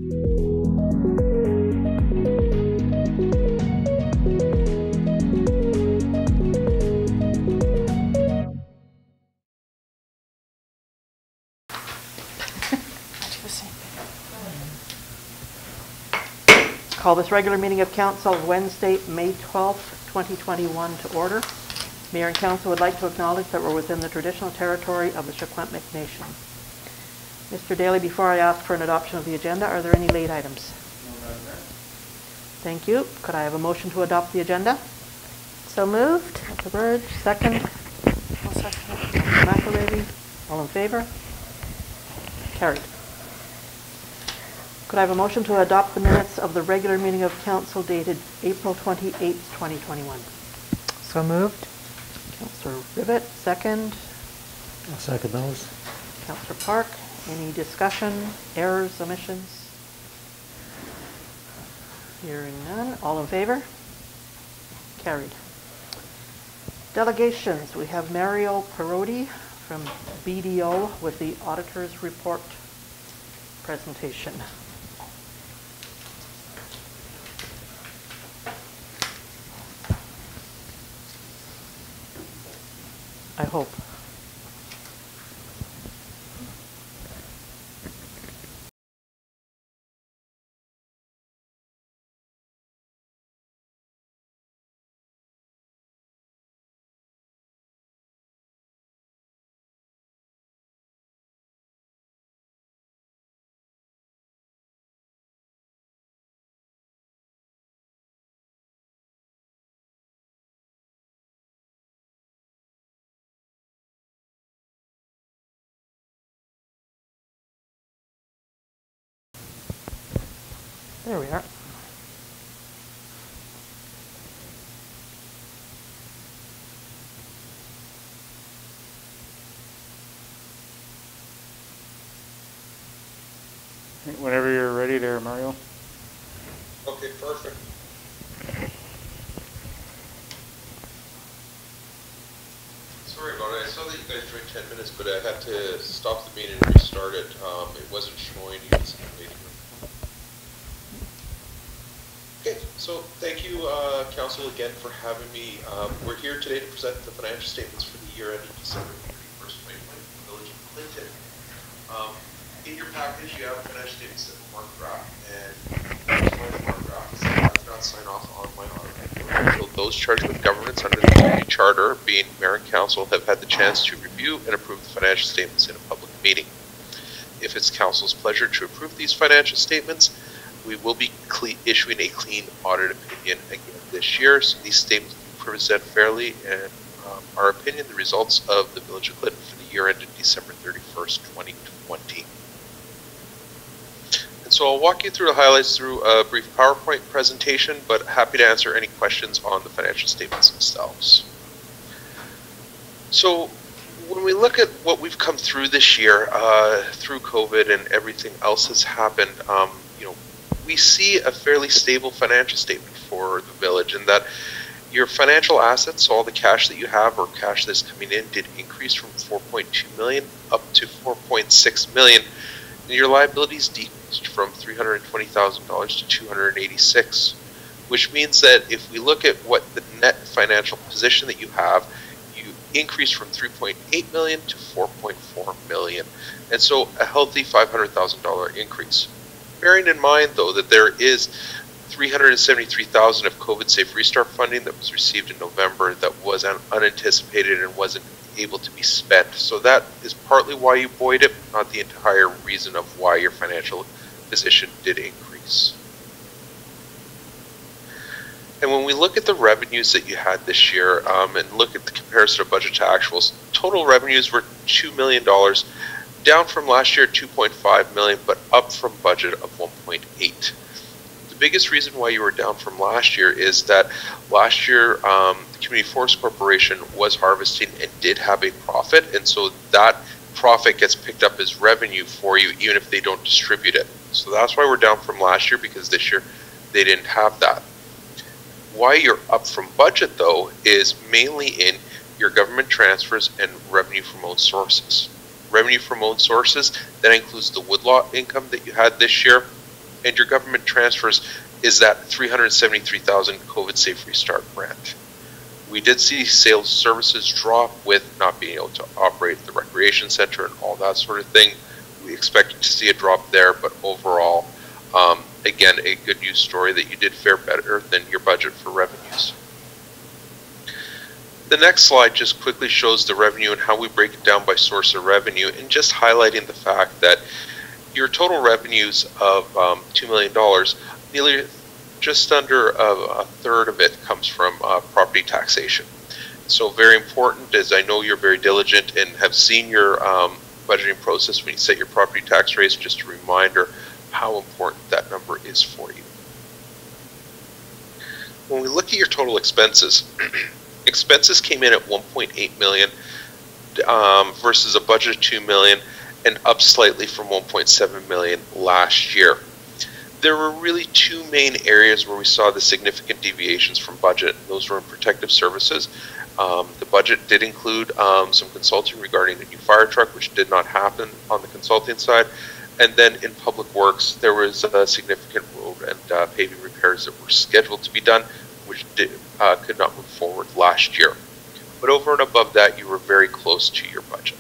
Call this regular meeting of council of Wednesday, May 12th, 2021 to order. Mayor and council would like to acknowledge that we're within the traditional territory of the Secwepemc Nation. Mr. Daly, before I ask for an adoption of the agenda, are there any late items? No, Madam Mayor. Thank you. Could I have a motion to adopt the agenda? So moved. Councillor Burge, second. I'll second. McElravy, all in favor? Carried. Could I have a motion to adopt the minutes of the regular meeting of council dated April 28th, 2021? So moved. Councillor Rivet, second. I'll second those. Councillor Park, any discussion, errors, omissions? Hearing none. All in favor? Carried. Delegations. We have Mario Parodi from BDO with the auditor's report presentation. I hope. There we are. Whenever you're ready there, Mario. Okay, perfect. Sorry about it. I saw that you guys joined 10 minutes, but I had to stop the meeting and restart it. It wasn't showing you was in the waiting room. Okay, so thank you, Council, again for having me. We're here today to present the financial statements for the year ended December 31st, 2020 for the Village of Clinton. In your package, you have financial statements that Mark Graff, and Mark Graff does not sign off on my audit. So those charged with governance under the community charter, being Mayor and Council, have had the chance to review and approve the financial statements in a public meeting. If it's Council's pleasure to approve these financial statements, we will be issuing a clean audit opinion again this year. So these statements present fairly and, our opinion, the results of the Village of Clinton for the year ended December 31st, 2020. And so I'll walk you through the highlights through a brief PowerPoint presentation, but happy to answer any questions on the financial statements themselves. So when we look at what we've come through this year, through COVID and everything else that's happened, we see a fairly stable financial statement for the village, in that your financial assets, all the cash that you have or cash that's coming in, did increase from 4.2 million up to 4.6 million, and your liabilities decreased from $320,000 to 286, which means that if we look at what the net financial position that you have, you increase from 3.8 million to 4.4 million, and so a healthy $500,000 increase. Bearing in mind, though, that there is $373,000 of COVID Safe Restart funding that was received in November that was unanticipated and wasn't able to be spent. So that is partly why you buoyed it, not the entire reason of why your financial position did increase. And when we look at the revenues that you had this year and look at the comparison of budget to actuals, total revenues were $2 million, down from last year at 2.5 million, but up from budget of 1.8. The biggest reason why you were down from last year is that last year the Community Forest Corporation was harvesting and did have a profit, and so that profit gets picked up as revenue for you even if they don't distribute it. So that's why we're down from last year, because this year they didn't have that. Why you're up from budget, though, is mainly in your government transfers and revenue from own sources. Revenue from own sources, that includes the woodlot income that you had this year, and your government transfers is that $373,000 COVID Safe Restart grant. We did see sales services drop with not being able to operate the recreation center and all that sort of thing. We expected to see a drop there, but overall, again, a good news story that you did fare better than your budget for revenues. The next slide just quickly shows the revenue and how we break it down by source of revenue, and just highlighting the fact that your total revenues of $2 million, nearly just under a third of it comes from property taxation. So very important, as I know you're very diligent and have seen your budgeting process when you set your property tax rates, just a reminder how important that number is for you. When we look at your total expenses, expenses came in at $1.8 million versus a budget of $2 million, and up slightly from $1.7 million last year. There were really two main areas where we saw the significant deviations from budget. Those were in protective services. The budget did include some consulting regarding a new fire truck, which did not happen on the consulting side. And then in public works, there was significant road and paving repairs that were scheduled to be done, which could not move forward last year. But over and above that, you were very close to your budget.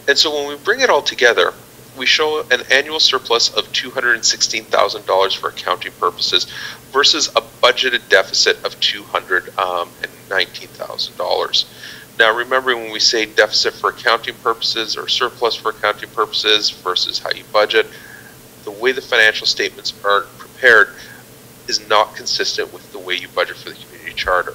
And so when we bring it all together, we show an annual surplus of $216,000 for accounting purposes versus a budgeted deficit of $219,000. Now remember, when we say deficit for accounting purposes or surplus for accounting purposes versus how you budget, the way the financial statements are prepared is not consistent with the way you budget for the community charter.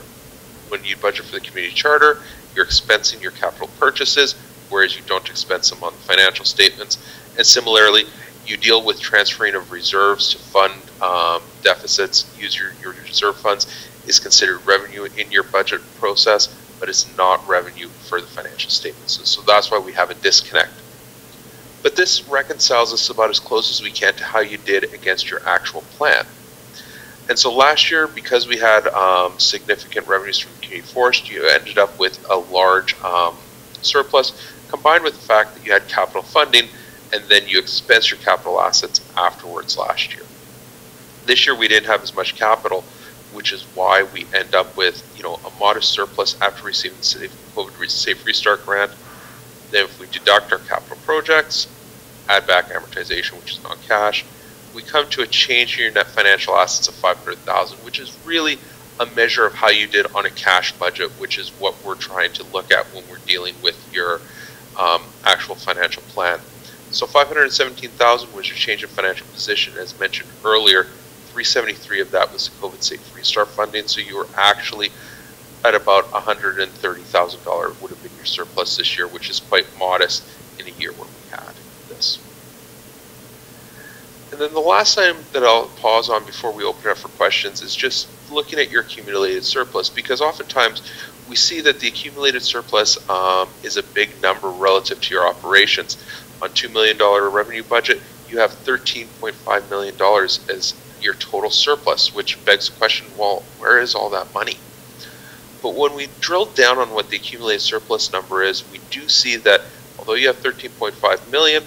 When you budget for the community charter, you're expensing your capital purchases, whereas you don't expense them on the financial statements. And similarly, you deal with transferring of reserves to fund deficits. Use your reserve funds is considered revenue in your budget process, but it's not revenue for the financial statements. And so that's why we have a disconnect. But this reconciles us about as close as we can to how you did against your actual plan. And so last year, because we had significant revenues from community forest, you ended up with a large surplus, combined with the fact that you had capital funding, and then you expense your capital assets afterwards last year. This year we didn't have as much capital, which is why we end up with a modest surplus after receiving the COVID Safe Restart grant. Then if we deduct our capital projects, add back amortization, which is non-cash, we come to a change in your net financial assets of $500,000, which is really a measure of how you did on a cash budget, which is what we're trying to look at when we're dealing with your actual financial plan. So $517,000 was your change in financial position. As mentioned earlier, $373,000 of that was the COVID Safe Restart funding, so you were actually at about $130,000 would have been your surplus this year, which is quite modest in a year where we had this. And then the last time that I'll pause on before we open it up for questions is just looking at your accumulated surplus, because oftentimes we see that the accumulated surplus is a big number relative to your operations. On $2 million revenue budget, you have $13.5 million as your total surplus, which begs the question, well, where is all that money? But when we drill down on what the accumulated surplus number is, we do see that although you have $13.5 million,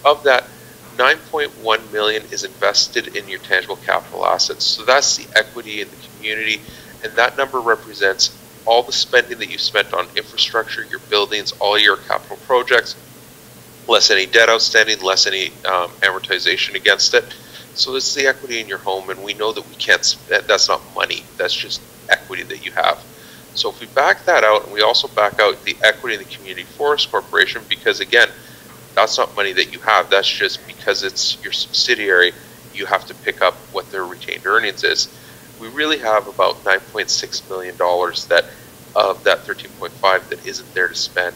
of that, $9.1 million is invested in your tangible capital assets. So that's the equity in the community, and that number represents all the spending that you spent on infrastructure, your buildings, all your capital projects, less any debt outstanding, less any amortization against it. So this is the equity in your home, and we know that we can't, that's not money, that's just equity that you have. So if we back that out, and we also back out the equity in the Community Forest Corporation, because again, that's not money that you have, that's just because it's your subsidiary, you have to pick up what their retained earnings is. We really have about $9.6 million that of that 13.5 that isn't there to spend.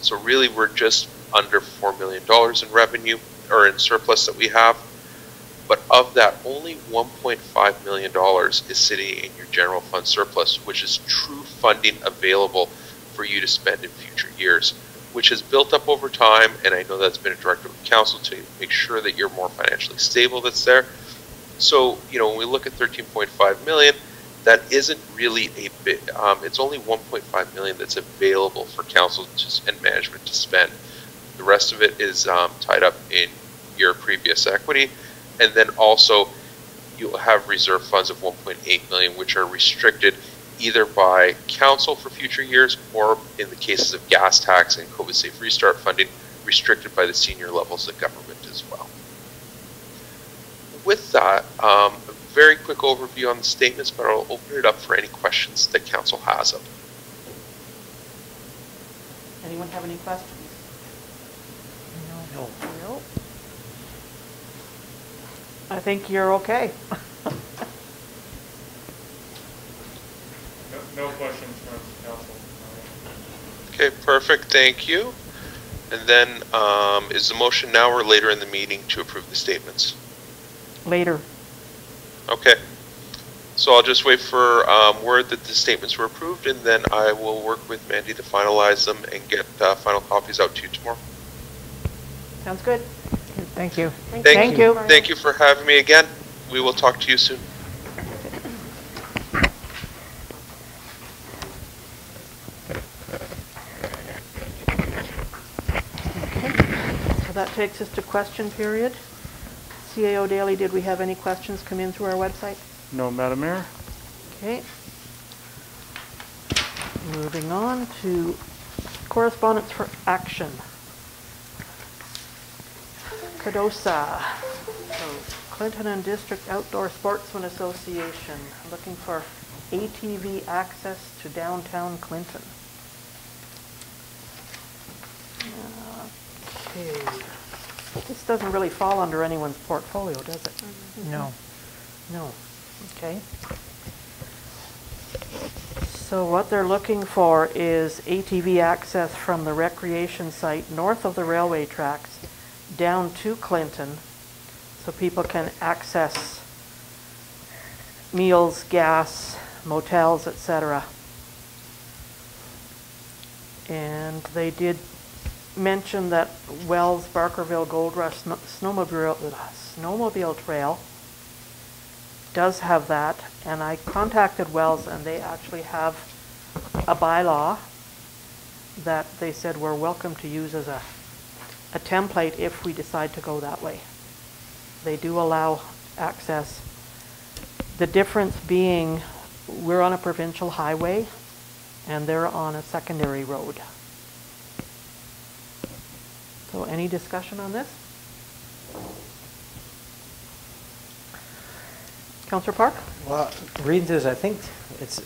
So really we're just under $4 million in revenue or in surplus that we have. But of that, only $1.5 million is sitting in your general fund surplus, which is true funding available for you to spend in future years, which has built up over time. And I know that's been a directive of council to make sure that you're more financially stable that's there. So, when we look at 13.5 million, that isn't really a bit, it's only 1.5 million that's available for council and management to spend. The rest of it is tied up in your previous equity. And then also you'll have reserve funds of 1.8 million, which are restricted either by council for future years, or in the cases of gas tax and COVID Safe Restart funding, restricted by the senior levels of government as well. With that, a very quick overview on the statements, but I'll open it up for any questions that council has of them. Anyone have any questions? No. Nope. I think you're okay. No questions from council. Okay, perfect, thank you. And then is the motion now or later in the meeting to approve the statements? Later. Okay, so I'll just wait for word that the statements were approved, and then I will work with Mandy to finalize them and get final copies out to you tomorrow. Sounds good. Thank you. Thank you. Thank you for having me again. We will talk to you soon. So that takes us to question period. CAO Daily, did we have any questions come in through our website? No, Madam Mayor. Okay. Moving on to correspondence for action. CADOSA, so Clinton and District Outdoor Sportsman Association, looking for ATV access to downtown Clinton. Okay. This doesn't really fall under anyone's portfolio, does it? No. No. Okay. So what they're looking for is ATV access from the recreation site north of the railway tracks down to Clinton, so people can access meals, gas, motels, etc. And they did mention that Wells Barkerville Gold Rush snowmobile trail does have that, and I contacted Wells and they actually have a bylaw that they said we're welcome to use as a template if we decide to go that way. They do allow access. The difference being we're on a provincial highway and they're on a secondary road. So any discussion on this? Councillor Park? Well, reading through this, I think it's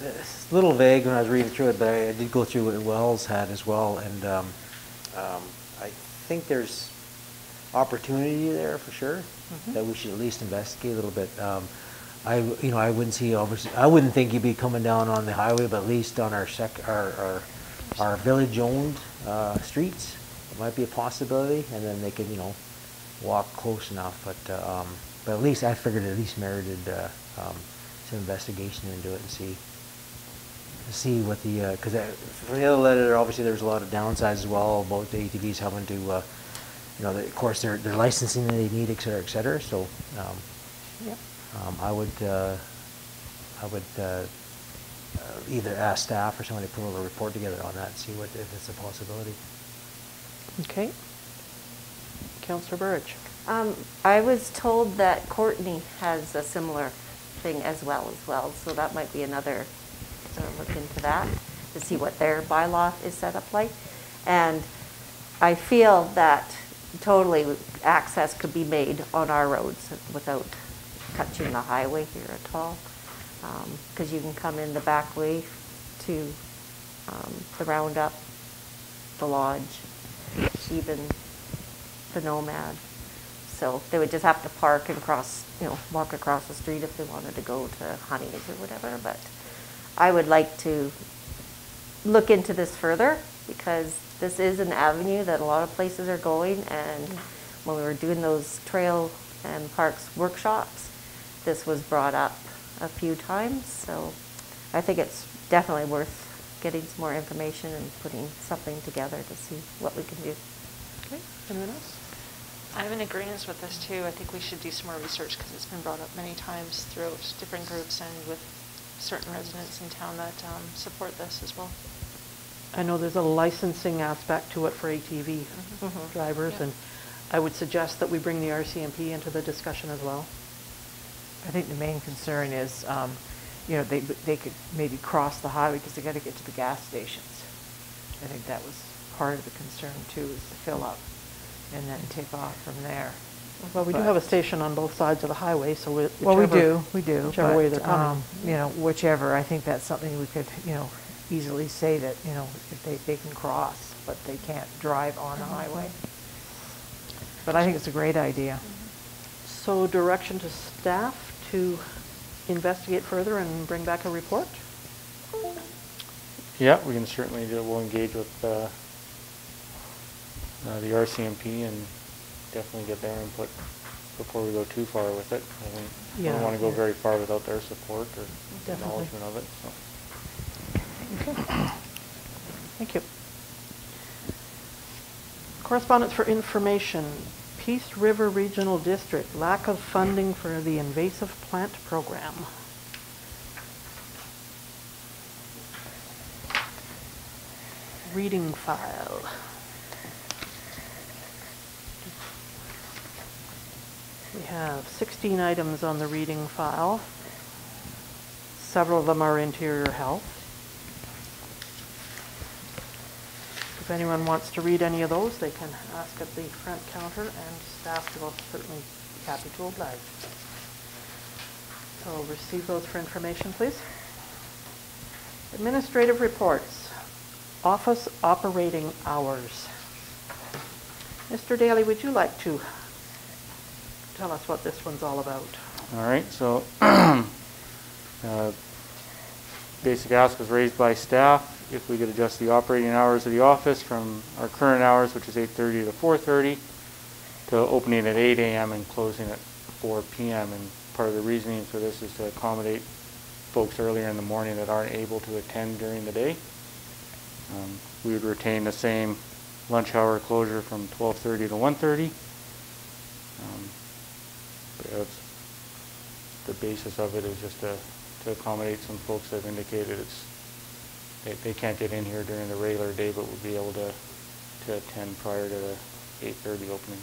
a little vague when I was reading through it, but I did go through what Wells had as well, and I think there's opportunity there for sure that we should at least investigate a little bit. I wouldn't see, obviously, I wouldn't think you'd be coming down on the highway, but at least on our village-owned streets, it might be a possibility, and then they could, walk close enough. But at least I figured it at least merited some investigation into it and see what the because from the other letter, obviously there's a lot of downsides as well about the ATVs having to of course their licensing that they need, et cetera. So I would either ask staff or somebody to put a little report together on that and see if it's a possibility. Okay. Councillor Burridge. I was told that Courtney has a similar thing as well, so that might be another look into that to see what their bylaw is set up like. And I feel that totally access could be made on our roads without touching the highway here at all, because you can come in the back way to the Roundup, the Lodge, even the Nomad. So they would just have to park and walk across the street if they wanted to go to Honey's or whatever. But I would like to look into this further, because this is an avenue that a lot of places are going. And when we were doing those trail and parks workshops, this was brought up a few times. So I think it's definitely worth getting some more information and putting something together to see what we can do. Okay. Anyone else? I'm in agreement with this too. I think we should do some more research, because it's been brought up many times throughout different groups and with certain residents in town that support this as well. I know there's a licensing aspect to it for ATV drivers, Yeah. and I would suggest that we bring the RCMP into the discussion as well. I think the main concern is, you know, they could maybe cross the highway because they got to get to the gas stations. I think that was part of the concern too, is to fill up and then take off from there. Well, we do have a station on both sides of the highway, so Well, we whichever- do. whichever way but, they're coming. You know, whichever, I think that's something we could, you know, easily say that, you know, if they can cross, but they can't drive on the highway. But I think it's a great idea. So direction to staff to investigate further and bring back a report? Yeah, we can certainly we'll engage with the RCMP and definitely get their input before we go too far with it. I think we Yeah. don't want to go very far without their support or Definitely. acknowledgement of it. So. Thank you. Correspondence for information. Peace River Regional District, lack of funding for the invasive plant program. Reading file. We have 16 items on the reading file. Several of them are interior health. If anyone wants to read any of those, they can ask at the front counter, and staff will certainly be happy to oblige. So receive those for information, please. Administrative reports. Office operating hours. Mr. Daly, would you like to tell us what this one's all about? All right, so basic ask was raised by staff if we could adjust the operating hours of the office from our current hours, which is 8:30 to 4:30, to opening at 8 a.m. and closing at 4 p.m. And part of the reasoning for this is to accommodate folks earlier in the morning that aren't able to attend during the day. We would retain the same lunch hour closure from 12:30 to 1:30. But that's the basis of it, is just to accommodate some folks that have indicated they can't get in here during the regular day, but would be able to attend prior to the 8:30 opening.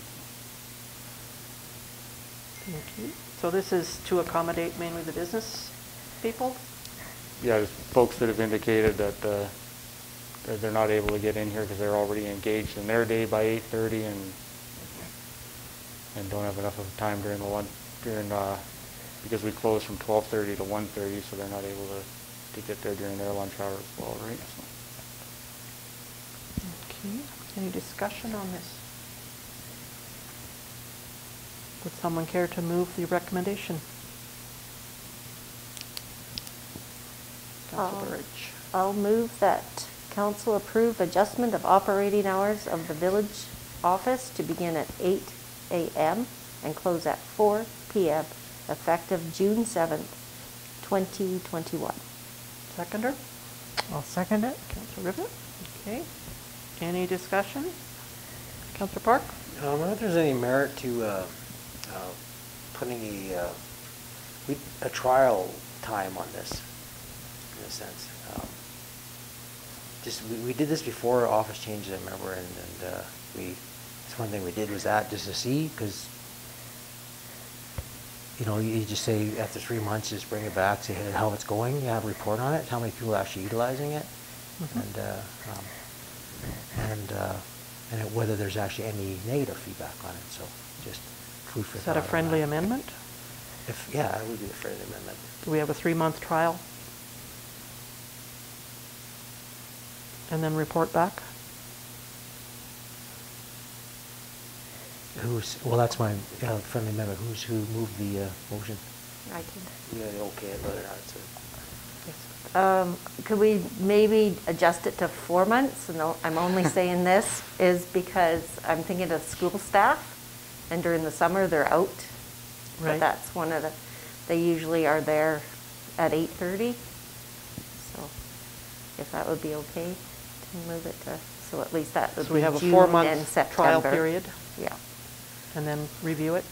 Thank you. So this is to accommodate mainly the business people? Yeah, there's folks that have indicated that they're not able to get in here because they're already engaged in their day by 8:30 and don't have enough of time during the lunch because we close from 12:30 to 1:30, so they're not able to get there during their lunch hour as well, right? So. Okay. Any discussion on this? Would someone care to move the recommendation? Councillor Burridge. I'll move that council approve adjustment of operating hours of the village office to begin at 8 a.m. and close at 4 p.m. effective June 7th, 2021. Seconder? I'll second it. Councillor Rivet? Okay. Any discussion? Councillor Park? I don't know if there's any merit to putting a trial time on this, in a sense. We did this before office changes, I remember, and it's one thing we did was that just to see, because you know, you just say after 3 months, just bring it back, say how it's going, you have a report on it, how many people are actually utilizing it, and whether there's actually any negative feedback on it. So just food for Is that a thought on friendly amendment? Yeah, it would be a friendly amendment. Do we have a 3-month trial? And then report back? Well, that's my friendly amendment. Who moved the motion? I can. Yeah, okay, whether or not it's Could we maybe adjust it to 4 months? And I'm only saying this is because I'm thinking of school staff, and during the summer they're out. Right. But that's one of they usually are there at 8:30. So if that would be okay to move it to, so at least that would So we be have a June 4-month and trial September. period? Yeah. And then review it?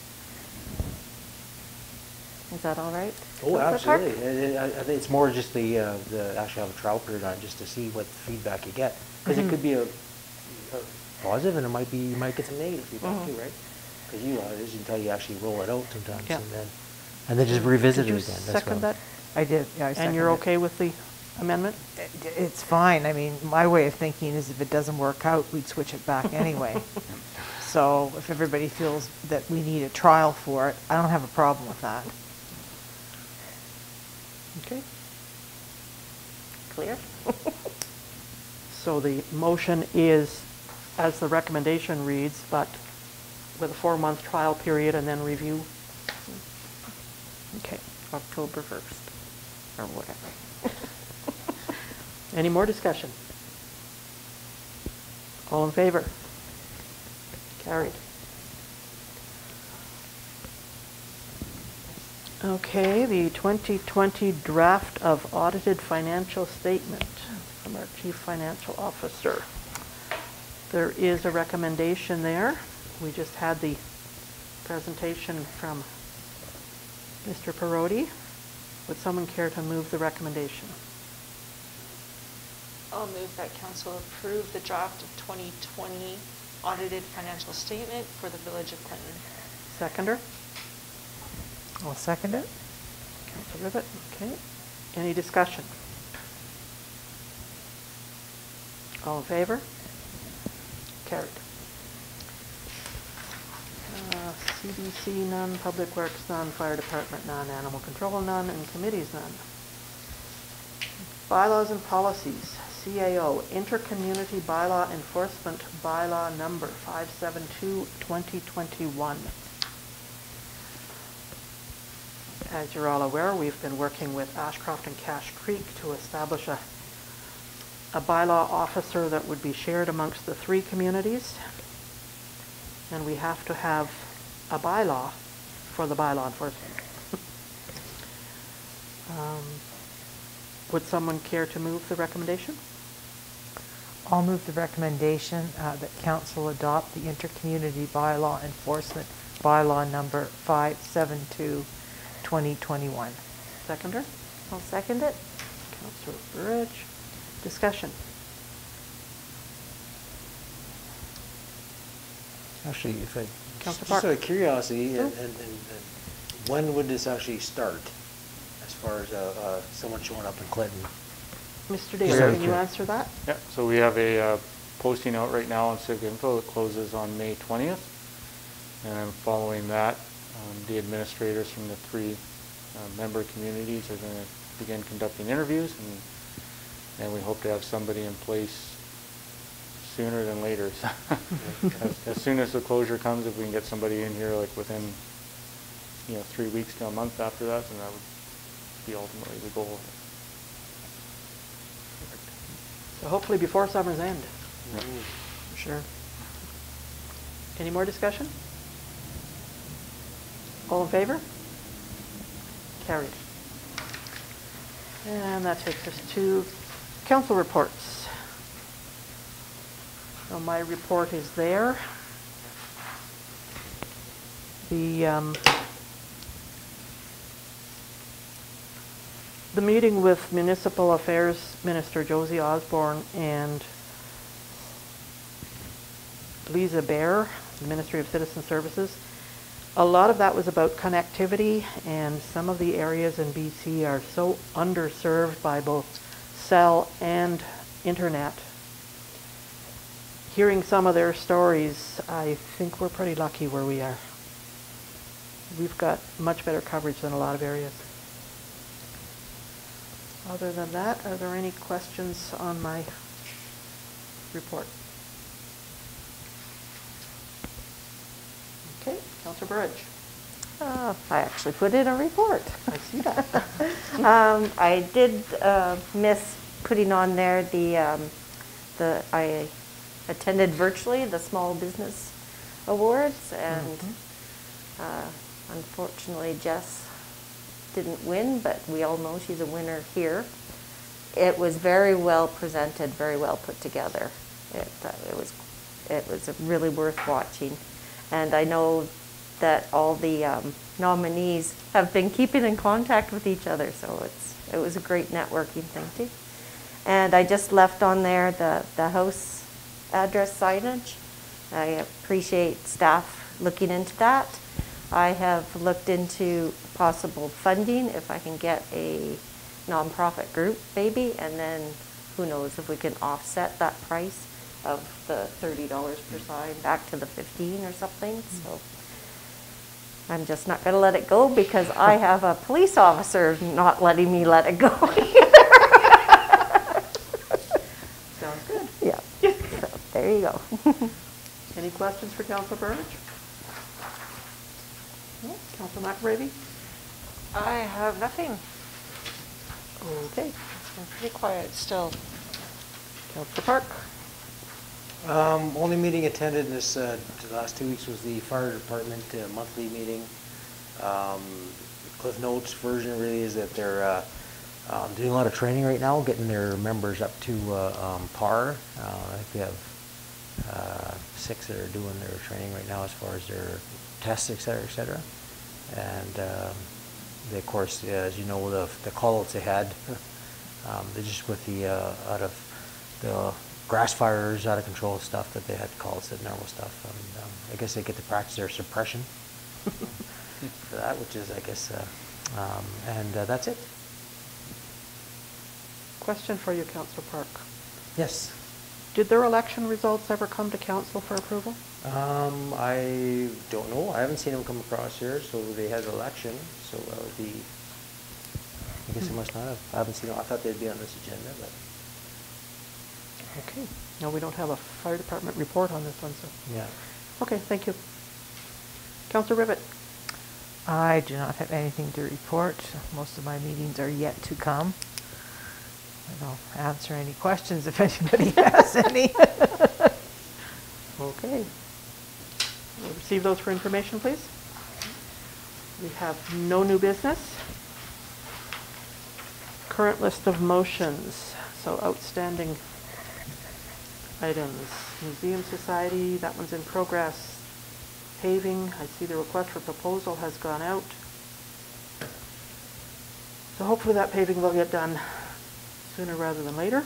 Is that all right? Oh, Councillor Park? absolutely. I think it's more just the actually have a trial period on it just to see what feedback you get. Because it could be a positive and it might be, you might get some negative feedback too, right? Because you is until you actually roll it out sometimes Yeah. and then just revisit Did it you again. second that? I did, yeah, I seconded And you're it. okay with the amendment? It's fine. I mean, my way of thinking is if it doesn't work out, we'd switch it back anyway. So if everybody feels that we need a trial for it, I don't have a problem with that. Okay. Clear? So the motion is, as the recommendation reads, but with a 4-month trial period and then review. Okay. October 1st, or whatever. Any more discussion? All in favor? Carried. Okay, the 2020 draft of audited financial statement from our Chief Financial Officer. There is a recommendation there. We just had the presentation from Mr. Parodi. Would someone care to move the recommendation? I'll move that council approve the draft of 2020 audited financial statement for the Village of Clinton. Seconder? I'll second it. Councilor Rivet, okay. Any discussion? All in favor? Carried. CDC none, Public Works none, Fire Department none, Animal Control none, and Committees none. Bylaws and Policies, CAO, Intercommunity Bylaw Enforcement Bylaw Number 572-2021. As you're all aware, we've been working with Ashcroft and Cache Creek to establish a bylaw officer that would be shared amongst the 3 communities. And we have to have a bylaw for the bylaw enforcement. Would someone care to move the recommendation? I'll move the recommendation that council adopt the intercommunity bylaw enforcement bylaw number 572-2021. Seconder? I'll second it. Councillor Burridge. Discussion? Actually, if I, Councillor just Park. out of curiosity, Sure. and when would this actually start? As far as someone showing up in Clinton? Mr. Daly, Sure. can you answer that? Yeah, so we have a posting out right now on Civic Info that closes on May 20th. And then following that, the administrators from the 3 member communities are going to begin conducting interviews, and we hope to have somebody in place sooner than later. As soon as the closure comes, if we can get somebody in here like within 3 weeks to a month after that, then that would be ultimately the goal. So hopefully before summer's end. Yeah. For sure. Any more discussion? All in favor? Carried. And that takes us to council reports. So my report is there. The meeting with Municipal Affairs Minister Josie Osborne and Lisa Baer, the Ministry of Citizen Services, a lot of that was about connectivity, and some of the areas in BC are so underserved by both cell and internet. Hearing some of their stories, I think we're pretty lucky where we are. We've got much better coverage than a lot of areas. Other than that, are there any questions on my report? Okay, Councillor Burridge. I actually put in a report. I see that. I did miss putting on there I attended virtually the Small Business Awards, and unfortunately Jess didn't win, but we all know she's a winner here. It was very well presented, very well put together. It was really worth watching. And I know that all the nominees have been keeping in contact with each other, so it was a great networking thing too. And I just left on there the house address signage. I appreciate staff looking into that. I have looked into possible funding if I can get a nonprofit group maybe, and then who knows if we can offset that price of the $30 per sign back to the 15 or something. So I'm just not going to let it go because I have a police officer not letting me let it go either. Sounds good. Yeah. So there you go. Any questions for Councillor Burridge? No? Councillor McAravey? I have nothing. Okay. It's been pretty quiet still. Councillor Park? Only meeting attended this the last 2 weeks was the fire department monthly meeting. Cliff Notes version really is that they're doing a lot of training right now, getting their members up to par. I think we have 6 that are doing their training right now as far as their tests, et cetera, et cetera. And they, of course, as you know, the call-outs they had, they're just with the out of the grass fires, out of control stuff that they had calls, that normal stuff. And I guess they get to practice their suppression for that, which is, I guess, and that's it. Question for you, Councillor Park. Yes. Did their election results ever come to council for approval? I don't know. I haven't seen them come across here, so they had an election, so that would be, I guess they must not have. I haven't seen them. I thought they'd be on this agenda, but. Okay. No, we don't have a fire department report on this one, so. Yeah. Okay, thank you. Councillor Rivet? I do not have anything to report. Most of my meetings are yet to come. And I'll answer any questions if anybody has any. Okay. We'll receive those for information, please. We have no new business. Current list of motions. So outstanding items. Museum Society, that one's in progress. Paving, I see the request for proposal has gone out. So hopefully that paving will get done sooner rather than later.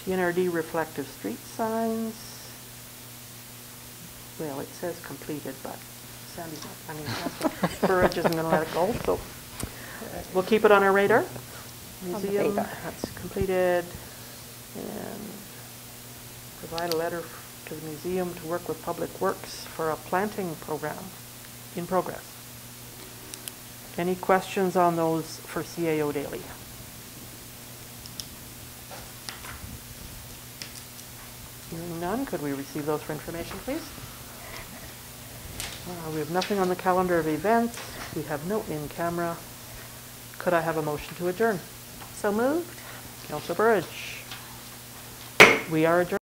TNRD reflective street signs. Well, it says completed, but Sandy's not, I mean, Councillor Burridge isn't going to let it go, so we'll keep it on our radar. Museum, radar. that's completed. And provide a letter to the museum to work with Public Works for a planting program in progress. Any questions on those for CAO Daily? Hearing none, could we receive those for information, please? We have nothing on the calendar of events. We have no in-camera. Could I have a motion to adjourn? So moved. Councillor Burridge. We are adjourned.